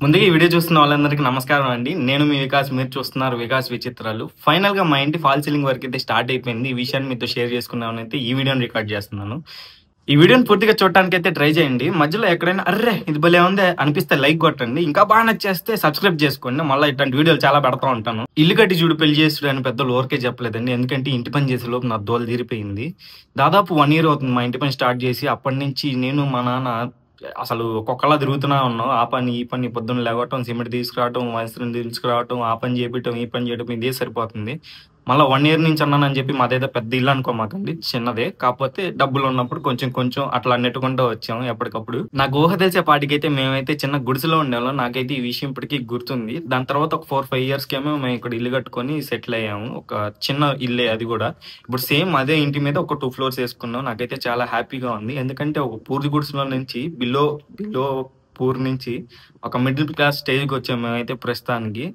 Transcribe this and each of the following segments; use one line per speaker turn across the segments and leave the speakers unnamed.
ముందుగా ఈ వీడియో చూస్తున్న వాళ్ళందరికీ నమస్కారం అండి. నేను మీ వికాస్, మీరు చూస్తున్నారు వికాస్ విచిత్రాలు. ఫైనల్ గా మా ఇంటి ఫాల్ సీలింగ్ వర్క్ అయితే స్టార్ట్ అయిపోయింది. ఈ విషయాన్ని మీతో షేర్ చేసుకున్నామని అయితే ఈ వీడియోని రికార్డ్ చేస్తున్నాను. ఈ వీడియోని పూర్తిగా చూడడానికి అయితే ట్రై చేయండి. మధ్యలో ఎక్కడైనా అర్రే ఇది భలే ఉంది అనిపిస్తే లైక్ కొట్టండి. ఇంకా బాగా నచ్చేస్తే సబ్స్క్రైబ్ చేసుకోండి. మళ్ళీ ఇట్లాంటి వీడియోలు చాలా పెడతా ఉంటాను. ఇల్లు కట్టి చూడు పెళ్లి చేసుడు అని పెద్దలు ఊరికే చెప్పలేదండి. ఎందుకంటే ఇంటి పని చేసే లోపు నా దోలు తీరిపోయింది. దాదాపు 1 year అవుతుంది మా ఇంటి పని స్టార్ట్ చేసి. అప్పటి నుంచి నేను మా నాన్న అసలు ఒక్కొక్కలా తిరుగుతున్నా ఉన్నాం. ఆ పని ఈ పని, పొద్దున్న లేవటం, సిమెంట్ తీసుకురావటం, వైస్త్రిని తీసుకురావటం, ఆ పని చేపించడం, ఈ పని చేయడం, ఇదే సరిపోతుంది. మళ్ళీ 1 year నుంచి అన్నానని చెప్పి మాదైతే పెద్ద ఇల్లు అనుకోమాకండి, చిన్నదే. కాకపోతే డబ్బులు ఉన్నప్పుడు కొంచెం కొంచెం అట్లా నెట్టుకుంటూ వచ్చాము ఎప్పటికప్పుడు. నాకు ఊహ తెలిసే పాటికైతే మేమైతే చిన్న గుడిసెలో ఉండేవాళ్ళం. నాకైతే ఈ విషయం ఇప్పటికీ గుర్తుంది. దాని తర్వాత ఒక 4-5 years కేమో మేము ఇక్కడ ఇల్లు కట్టుకొని సెటిల్ అయ్యాము. ఒక చిన్న ఇల్లే అది కూడా. ఇప్పుడు సేమ్ అదే ఇంటి మీద ఒక 2 floors వేసుకున్నాం. నాకైతే చాలా హ్యాపీగా ఉంది. ఎందుకంటే ఒక పూర్తి గుడిసెలో నుంచి బిలో పూర్ నుంచి ఒక మిడిల్ క్లాస్ స్టేజ్కి వచ్చాము మేమైతే ప్రస్తుతానికి.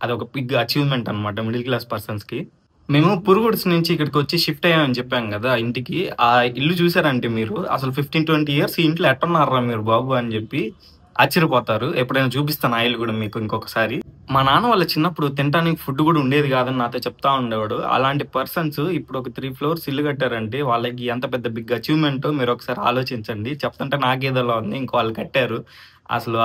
అదొక బిగ్ అచీవ్మెంట్ అనమాట మిడిల్ క్లాస్ పర్సన్స్ కి. మేము పురుగుడ్స్ నుంచి ఇక్కడికి వచ్చి షిఫ్ట్ అయ్యామని చెప్పాం కదా ఇంటికి. ఆ ఇల్లు చూసారంటే మీరు అసలు 15-20 years ఈ ఇంట్లో ఎట్టున్నారా మీరు బాబు అని చెప్పి ఆశ్చర్యపోతారు. ఎప్పుడైనా చూపిస్తాను ఆ ఇల్లు కూడా మీకు ఇంకొకసారి. మా నాన్న వాళ్ళ చిన్నప్పుడు తినడానికి ఫుడ్ కూడా ఉండేది కాదని నాతో చెప్తా ఉండేవాడు. అలాంటి పర్సన్స్ ఇప్పుడు ఒక 3 floors ఇల్లు కట్టారంటే వాళ్ళకి ఎంత పెద్ద బిగ్ అచీవ్మెంట్ మీరు ఒకసారి ఆలోచించండి. చెప్తుంటే నాకేదోలా ఉంది, ఇంకో వాళ్ళు కట్టారు. అసలు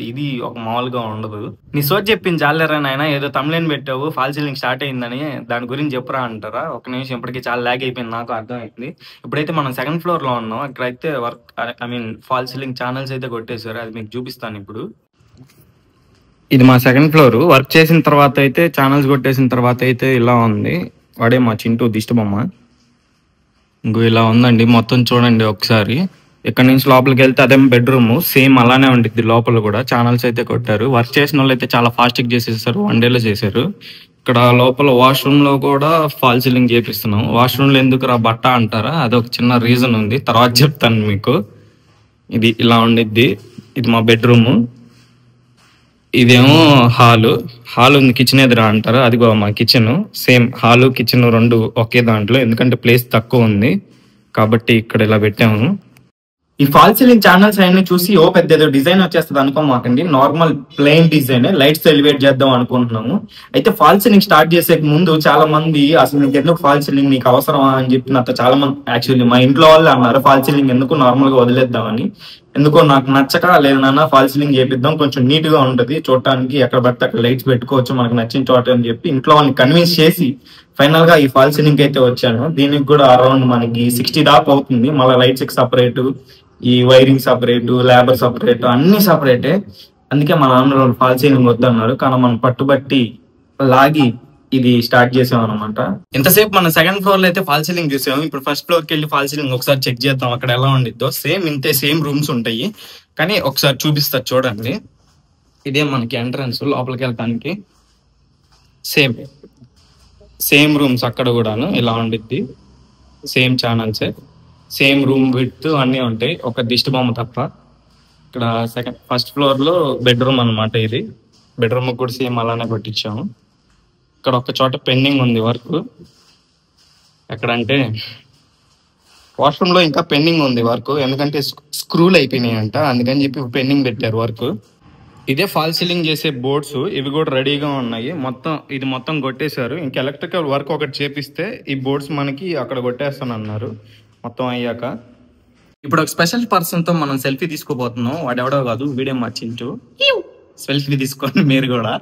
ఇది ఒక మామూలుగా ఉండదు. నీ సోచ్ చెప్పింది చాలేరా నాయన, ఏదో తమిళని పెట్టావు ఫాల్ సీలింగ్ స్టార్ట్ అయిందని, దాని గురించి చెప్పురా అంటారా? ఒక నిమిషం, ఇప్పటికీ చాలా లాగ్ అయిపోయింది, నాకు అర్థమైంది. ఇప్పుడైతే మనం 2nd floor లో ఉన్నాం. అక్కడైతే వర్క్ ఫాల్ సీలింగ్ ఛానల్స్ అయితే కొట్టేశారు. అది మీకు చూపిస్తాను ఇప్పుడు. ఇది మా 2nd floor. వర్క్ చేసిన తర్వాత అయితే ఛానల్స్ కొట్టేసిన తర్వాత అయితే ఇలా ఉంది. వాడే మా చింటూ దిష్టి బొమ్మ. ఇంకో ఇలా ఉందండి మొత్తం, చూడండి ఒకసారి. ఇక్కడ నుంచి లోపలికి వెళ్తే అదే బెడ్రూమ్, సేమ్ అలానే ఉండిద్ది. లోపల కూడా ఛానల్స్ అయితే కొట్టారు. వర్క్ చేసిన వాళ్ళు అయితే చాలా ఫాస్ట్ గా చేసేసారు, 1 day లో చేశారు. ఇక్కడ లోపల వాష్రూమ్ లో కూడా ఫాల్ సీలింగ్ చేపిస్తున్నాం. వాష్రూమ్ లో ఎందుకు రా బట్ట అంటారా? అదొక చిన్న రీజన్ ఉంది, తర్వాత చెప్తాను మీకు. ఇది ఇలా ఉండిద్ది. ఇది మా బెడ్రూమ్. ఇదేమో హాల్ ఉంది, కిచెన్ ఎదురా అంటారు. అదిగో మా కిచెన్. సేమ్ హాలు కిచెన్ రెండు ఒకే దాంట్లో, ఎందుకంటే ప్లేస్ తక్కువ ఉంది కాబట్టి ఇక్కడ ఇలా పెట్టాము. ఈ ఫాల్ సీలింగ్ ఛానల్స్ అన్ని చూసి ఓ పెద్ద ఏదో డిజైన్ వచ్చేస్తుంది అనుకోమాకండి. Normal plain design, lights elevate చేద్దాం అనుకుంటున్నాము. అయితే ఫాల్ సీలింగ్ స్టార్ట్ చేసే ముందు చాలా మంది అసలు నీకు ఎందుకు ఫాల్ సీలింగ్, నీకు అవసరమా అని చెప్పి నాతో చాలా మంది, యాక్చువల్లీ మా ఇంట్లో వాళ్ళు అన్నారు ఫాల్ సీలింగ్ ఎందుకు, నార్మల్ గా వదిలేద్దామని. ఎందుకో నాకు నచ్చక, లేదు నాన్న ఫాల్ సీలింగ్ చేపిద్దాం, కొంచెం నీట్ గా ఉంటది చూడటానికి, ఎక్కడ పడితే అక్కడ లైట్స్ పెట్టుకోవచ్చు మనకు నచ్చిన చోట అని చెప్పి ఇంట్లో వాళ్ళని కన్విన్స్ చేసి ఫైనల్ గా ఈ ఫాల్ సీలింగ్ అయితే వచ్చాను. దీనికి కూడా అరౌండ్ మనకి 60 దాకా అవుతుంది. మళ్ళీ లైట్స్ సపరేట్, ఈ వైరింగ్ సపరేట్, లేబర్ సపరేట్, అన్ని సపరేటే. అందుకే మా నాన్న ఫాల్ సీలింగ్ వద్దన్నారు. కానీ మనం పట్టుబట్టి లాగి ఇది స్టార్ట్ చేసాం అనమాట. ఇంతసేపు మన 2nd floor లో అయితే ఫాల్ సీలింగ్ చూసాము. ఇప్పుడు 1st floor కి వెళ్ళి ఫాల్ సీలింగ్ ఒకసారి చెక్ చేద్దాం అక్కడ ఎలా ఉండిద్దో. సేమ్ ఇంతే, సేమ్ రూమ్స్ ఉంటాయి కానీ ఒకసారి చూపిస్తా చూడండి. ఇదే మనకి ఎంట్రన్స్ లోపలికి వెళ్ళటానికి. సేమ్ రూమ్స్ అక్కడ కూడాను ఇలా ఉండిద్ది. Same channels, same room width అన్నీ ఉంటాయి, ఒక దిష్టి బొమ్మ తప్ప. ఇక్కడ 1st floor లో బెడ్రూమ్ అనమాట. ఇది బెడ్రూమ్ కూడా సేమ్ అలానే కొట్టించాము. ఇక్కడ ఒక చోట పెండింగ్ ఉంది వర్క్. ఎక్కడంటే వాష్రూమ్ లో ఇంకా పెండింగ్ ఉంది వర్క్, ఎందుకంటే స్క్రూలు అయిపోయినాయి అంట, అందుకని చెప్పి పెండింగ్ పెట్టారు వర్క్. ఇదే ఫాల్ సీలింగ్ చేసే బోర్డ్స్, ఇవి కూడా రెడీగా ఉన్నాయి. ఇది మొత్తం కొట్టేశారు. ఇంకా ఎలక్ట్రికల్ వర్క్ ఒకటి చేపిస్తే ఈ బోర్డ్స్ మనకి అక్కడ కొట్టేస్తానన్నారు మొత్తం అయ్యాక. ఇప్పుడు ఒక స్పెషల్ పర్సన్ తో మనం సెల్ఫీ తీసుకోబోతున్నాం. వాడెవడో కాదు, వీడియో మార్చించు. సెల్ఫీ తీసుకోండి మీరు కూడా.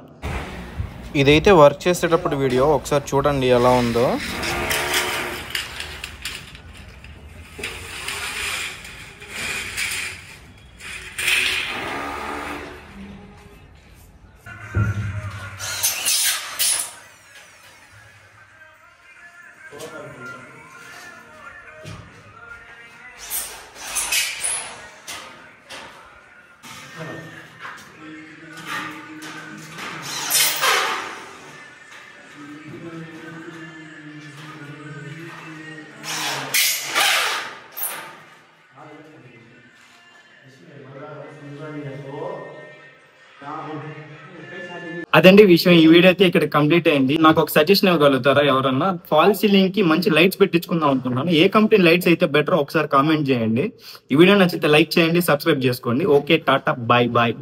ఇదైతే వర్క్ చేసేటప్పుడు వీడియో, ఒకసారి చూడండి ఎలా ఉందో.
అదండి విషయం. ఈ వీడియో అయితే ఇక్కడ కంప్లీట్ అయింది. నాకు ఒక సజెషన్ ఇవ్వగలుగుతారా ఎవరన్నా? ఫాల్ సీలింగ్ కి మంచి లైట్స్ పెట్టించుకుందాం అనుకుంటున్నాను. ఏ కంపెనీ లైట్స్ అయితే బెటర్ ఒకసారి కామెంట్ చేయండి. ఈ వీడియో నచ్చితే లైక్ చేయండి, సబ్స్క్రైబ్ చేసుకోండి. Okay, tata, bye bye.